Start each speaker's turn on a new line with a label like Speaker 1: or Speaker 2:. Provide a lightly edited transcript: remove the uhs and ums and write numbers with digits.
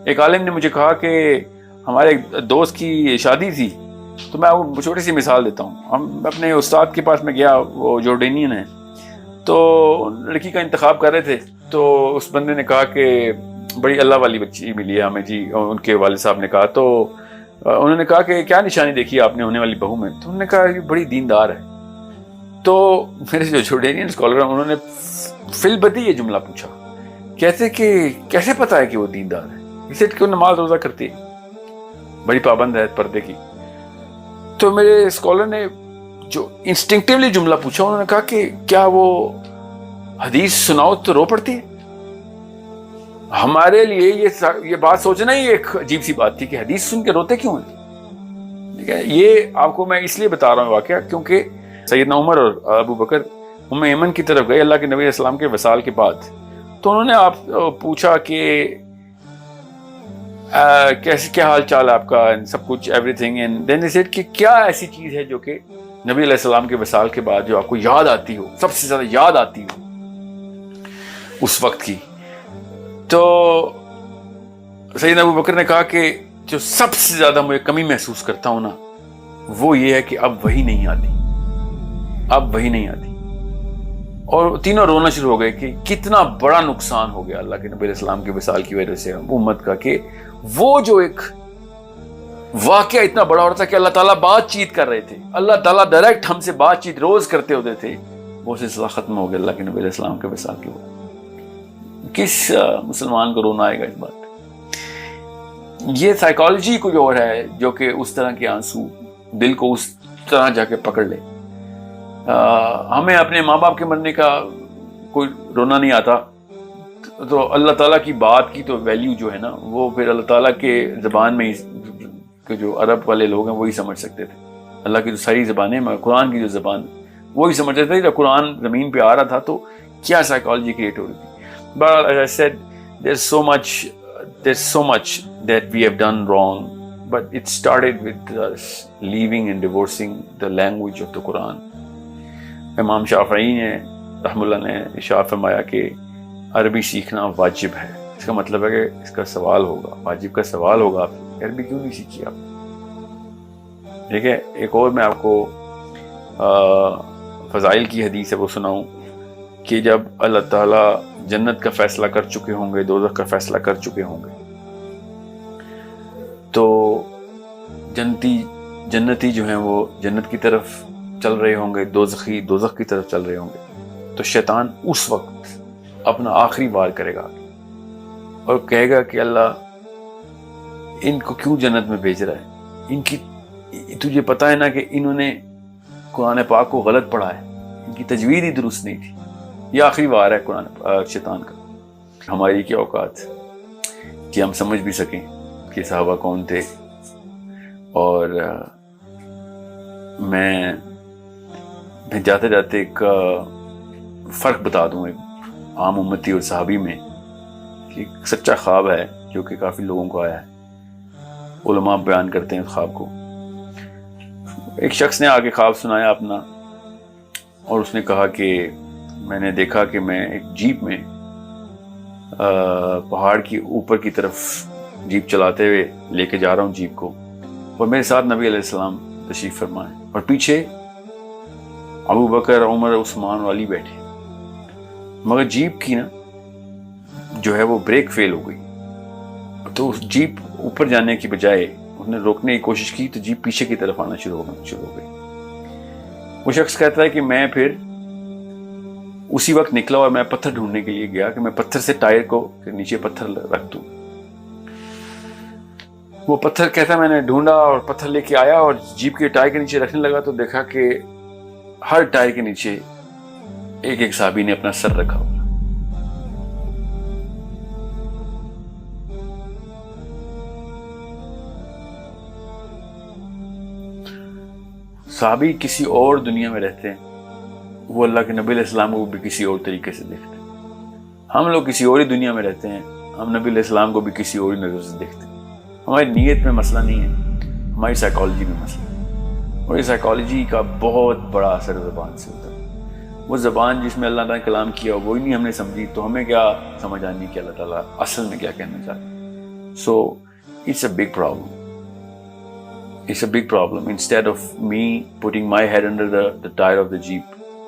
Speaker 1: ایک عالم نے مجھے کہا کہ ہمارے ایک دوست کی شادی تھی، تو میں وہ چھوٹی سی مثال دیتا ہوں. ہم اپنے استاد کے پاس میں گیا، وہ جورڈینین ہے، تو لڑکی کا انتخاب کر رہے تھے. تو اس بندے نے کہا کہ بڑی اللہ والی بچی ملی ہے ہمیں جی. ان کے والد صاحب نے کہا، تو انہوں نے کہا کہ کیا نشانی دیکھی آپ نے ہونے والی بہو میں؟ تو انہوں نے کہا یہ بڑی دیندار ہے. تو میرے جو جورڈینین اسکالر ہیں انہوں نے فی البدی یہ جملہ پوچھا، کہتے کہ کیسے پتا ہے کہ وہ دیندار ہے؟ اسے کہ وہ نماز روزہ کرتی ہے، بڑی پابند ہے پردے کی. تو میرے اسکالر نے جو انسٹنکٹیولی جملہ پوچھا، انہوں نے کہا کہ کیا وہ حدیث سناؤ تو رو پڑتی ہے؟ ہمارے لیے یہ بات سوچنا ہی ایک عجیب سی بات تھی کہ حدیث سن کے روتے کیوں ہیں. ٹھیک ہے، یہ آپ کو میں اس لیے بتا رہا ہوں واقعہ کیونکہ سیدنا عمر اور ابو بکر یمن کی طرف گئے اللہ کے نبی علیہ السلام کے وصال کے بعد. تو انہوں نے آپ پوچھا کہ کیسے کیا حال چال آپ کا، سب کچھ ایوری تھنگ، اینڈ دین ہی سیڈ کہ کیا ایسی چیز ہے جو کہ نبی علیہ السلام کے وصال کے بعد جو آپ کو یاد آتی ہو، سب سے زیادہ یاد آتی ہو اس وقت کی. تو سیدنا ابو بکر نے کہا کہ جو سب سے زیادہ مجھے کمی محسوس کرتا ہوں نا، وہ یہ ہے کہ اب وہی نہیں آتی، اب وہی نہیں آتی. اور تینوں رونا شروع ہو گئے کہ کتنا بڑا نقصان ہو گیا اللہ کے نبی علیہ السلام کے وصال کی وجہ سے امت کا، کہ وہ جو ایک واقعہ اتنا بڑا ہو رہا تھا کہ اللہ تعالیٰ بات چیت کر رہے تھے، اللہ تعالیٰ ڈائریکٹ ہم سے بات چیت روز کرتے ہوتے تھے، وہ سلسلہ ختم ہو گیا اللہ کے نبی علیہ السلام کے وصال کے بعد. کس مسلمان کو رونا آئے گا اس بات پہ؟ یہ سائیکالوجی کچھ اور ہے جو کہ اس طرح کے آنسو دل کو اس طرح جا کے پکڑ لے. ہمیں اپنے ماں باپ کے مرنے کا کوئی رونا نہیں آتا، تو اللہ تعالیٰ کی بات کی تو ویلیو جو ہے نا، وہ پھر اللہ تعالیٰ کے زبان میں ہی جو عرب والے لوگ ہیں وہی سمجھ سکتے تھے. اللہ کی جو ساری زبانیں، قرآن کی جو زبان وہی سمجھتے تھے. جب قرآن زمین پہ آ رہا تھا تو کیا سائیکالوجی کریٹ ہو رہی تھی. But as I said, there's so much that we have done wrong, but it started with us leaving and divorcing the language of the Quran. امام شافعی نے رحم اللہ نے ارشاد فرمایا کہ عربی سیکھنا واجب ہے. اس کا مطلب ہے کہ اس کا سوال ہوگا، واجب کا سوال ہوگا، آپ عربی کیوں نہیں سیکھی آپ؟ ٹھیک ہے. ایک اور میں آپ کو فضائل کی حدیث ہے وہ سناؤں کہ جب اللہ تعالیٰ جنت کا فیصلہ کر چکے ہوں گے، دوزخ کا فیصلہ کر چکے ہوں گے، تو جنتی جو ہیں وہ جنت کی طرف چل رہے ہوں گے، دوزخی دوزخ کی طرف چل رہے ہوں گے. تو شیطان اس وقت اپنا آخری وار کرے گا اور کہے گا کہ اللہ ان کو کیوں جنت میں بھیج رہا ہے؟ ان کی تجھے پتہ ہے نا کہ انہوں نے قرآن پاک کو غلط پڑھا ہے، ان کی تجوید ہی درست نہیں تھی. یہ آخری وار ہے قرآن شیطان کا. ہماری کیا اوقات کہ ہم سمجھ بھی سکیں کہ صحابہ کون تھے. اور میں جاتے جاتے ایک فرق بتا دوں ایک عام امتی اور صحابی میں، کہ ایک سچا خواب ہے جو کہ کافی لوگوں کو آیا ہے. علماء بیان کرتے ہیں اس خواب کو. ایک شخص نے آگے خواب سنایا اپنا، اور اس نے کہا کہ میں نے دیکھا کہ میں ایک جیپ میں پہاڑ کی اوپر کی طرف جیپ چلاتے ہوئے لے کے جا رہا ہوں جیپ کو، اور میرے ساتھ نبی علیہ السلام تشریف فرمائے، اور پیچھے ابو بکر، عمر، عثمان اور علی بیٹھے. مگر جیپ کی نا جو ہے وہ بریک فیل ہو گئی، تو اس جیپ اوپر جانے کی بجائے اس نے روکنے کی کوشش کی تو جیپ پیچھے کی طرف آنا شروع ہو گئی. وہ شخص کہتا ہے کہ میں پھر اسی وقت نکلا اور میں پتھر ڈھونڈنے کے لیے گیا کہ میں پتھر سے ٹائر کو نیچے پتھر رکھ دوں. وہ پتھر کہتا ہے میں نے ڈھونڈا اور پتھر لے کے آیا اور جیپ کے ٹائر کے نیچے رکھنے لگا، تو دیکھا کہ ہر ٹائر کے نیچے ایک ایک صحابی نے اپنا سر رکھا ہوا. صحابی کسی اور دنیا میں رہتے ہیں، وہ اللہ کے نبی علیہ السلام کو بھی کسی اور طریقے سے دیکھتے ہیں. ہم لوگ کسی اور ہی دنیا میں رہتے ہیں، ہم نبی علیہ السلام کو بھی کسی اور ہی نظر سے دیکھتے ہیں. ہماری نیت میں مسئلہ نہیں ہے، ہماری سائیکالوجی میں مسئلہ ہے. اور یہ سائیکالوجی کا بہت بڑا اثر زبان سے ہوتا ہے. وہ زبان جس میں اللہ تعالیٰ نے کلام کیا وہی نہیں ہم نے سمجھی، تو ہمیں کیا سمجھ آنی کہ اللہ تعالیٰ اصل میں کیا کہنا چاہتے ہیں. So it's a big problem. It's a big problem. Instead of me putting my head under the tire of the Jeep,